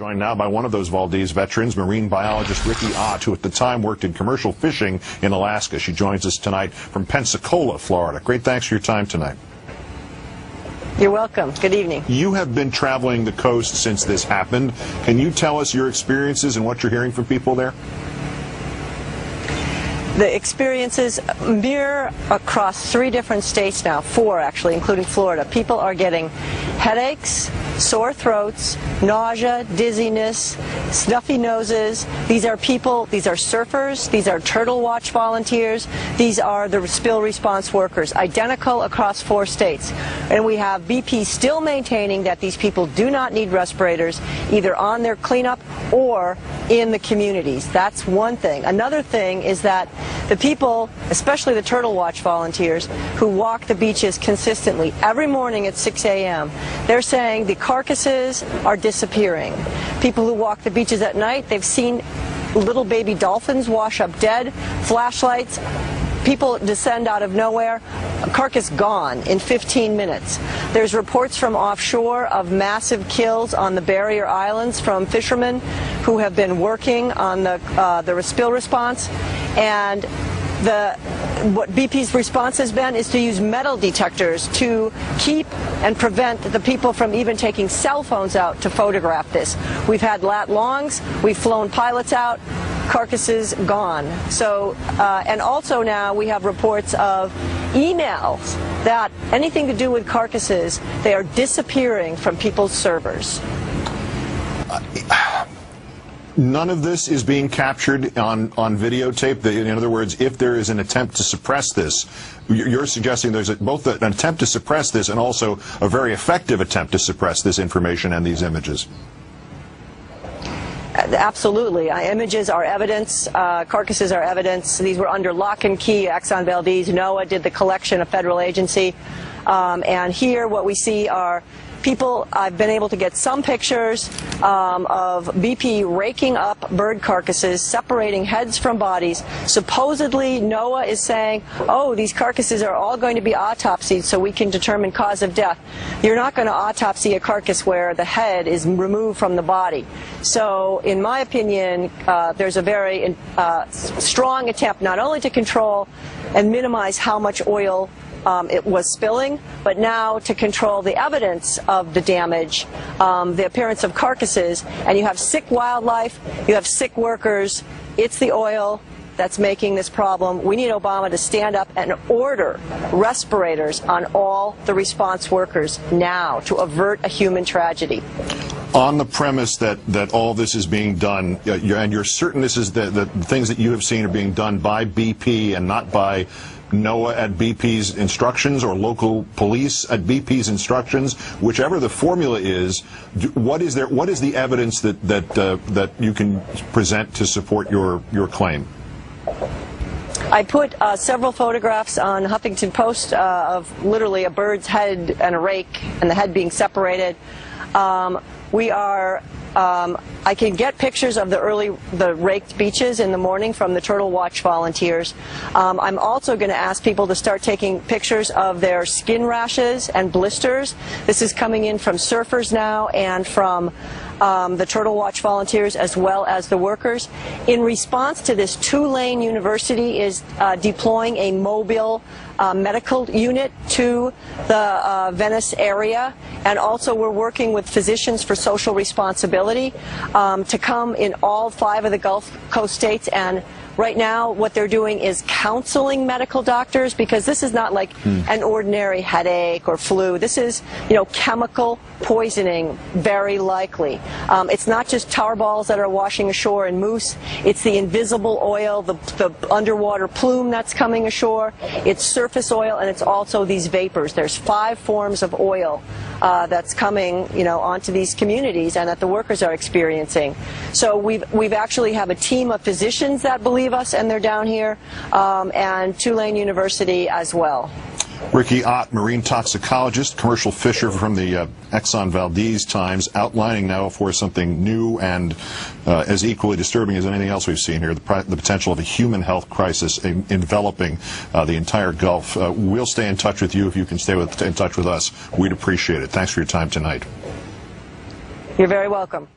Joined now by one of those Valdez veterans, marine biologist Ricky Ott, who at the time worked in commercial fishing in Alaska. She joins us tonight from Pensacola, Florida. Great thanks for your time tonight. You're welcome. Good evening. You have been traveling the coast since this happened. Can you tell us your experiences and what you're hearing from people there? The experiences mirror across 3 different states now, 4 actually, including Florida. People are getting headaches, sore throats, nausea, dizziness, snuffy noses. These are people, these are surfers, these are turtle watch volunteers, these are the spill response workers, identical across 4 states. And we have BP still maintaining that these people do not need respirators, either on their cleanup or in the communities. That's one thing. Another thing is that the people, especially the turtle watch volunteers, who walk the beaches consistently every morning at 6 a.m., they're saying the carcasses are disappearing. People who walk the beaches at night, they've seen little baby dolphins wash up dead, flashlights, people descend out of nowhere, a carcass gone in 15 minutes. There's reports from offshore of massive kills on the barrier islands from fishermen who have been working on the spill response. And what BP's response has been is to use metal detectors to keep and prevent the people from even taking cell phones out to photograph this. We've had lat longs, we've flown pilots out, carcasses gone. So, and also now we have reports of emails that anything to do with carcasses, they are disappearing from people's servers. None of this is being captured on videotape. In other words, if there is an attempt to suppress this, you're suggesting there's both an attempt to suppress this and also a very effective attempt to suppress this information and these images. Absolutely. Images are evidence. Carcasses are evidence. These were under lock and key. Exxon Valdez, NOAA did the collection, a federal agency. And here what we see are people. I've been able to get some pictures of BP raking up bird carcasses, separating heads from bodies. Supposedly, NOAA is saying, oh, these carcasses are all going to be autopsied so we can determine cause of death. You're not going to autopsy a carcass where the head is removed from the body. So, in my opinion, there's a very strong attempt not only to control and minimize how much oil it was spilling, but now to control the evidence of the damage, the appearance of carcasses, and you have sick wildlife, you have sick workers. It's the oil that's making this problem. We need Obama to stand up and order respirators on all the response workers now to avert a human tragedy. On the premise that all this is being done, and you're certain this is the things that you have seen are being done by BP and not by NOAA at BP's instructions or local police at BP's instructions, whichever the formula is, what is the evidence that you can present to support your claim? I put several photographs on Huffington Post of literally a bird's head and a rake and the head being separated. I can get pictures of the raked beaches in the morning from the Turtle Watch volunteers. I'm also going to ask people to start taking pictures of their skin rashes and blisters. This is coming in from surfers now and from the Turtle Watch volunteers as well as the workers. In response to this, Tulane University is deploying a mobile medical unit to the Venice area, and also we're working with Physicians for Social Responsibility to come in all 5 of the Gulf Coast states. And right now what they're doing is counseling medical doctors, because this is not like an ordinary headache or flu. This is, chemical poisoning, very likely. It's not just tar balls that are washing ashore in Moose. It's the invisible oil, the underwater plume that's coming ashore. It's surface oil, and it's also these vapors. There's 5 forms of oil that's coming, onto these communities and that the workers are experiencing. So we've actually have a team of physicians that believe us, and they're down here, and Tulane University as well. Ricky Ott, marine toxicologist, commercial fisher from the Exxon Valdez times, outlining now for something new and as equally disturbing as anything else we've seen here, the potential of a human health crisis enveloping the entire Gulf. We'll stay in touch with you if you can stay in touch with us. We'd appreciate it. Thanks for your time tonight. You're very welcome.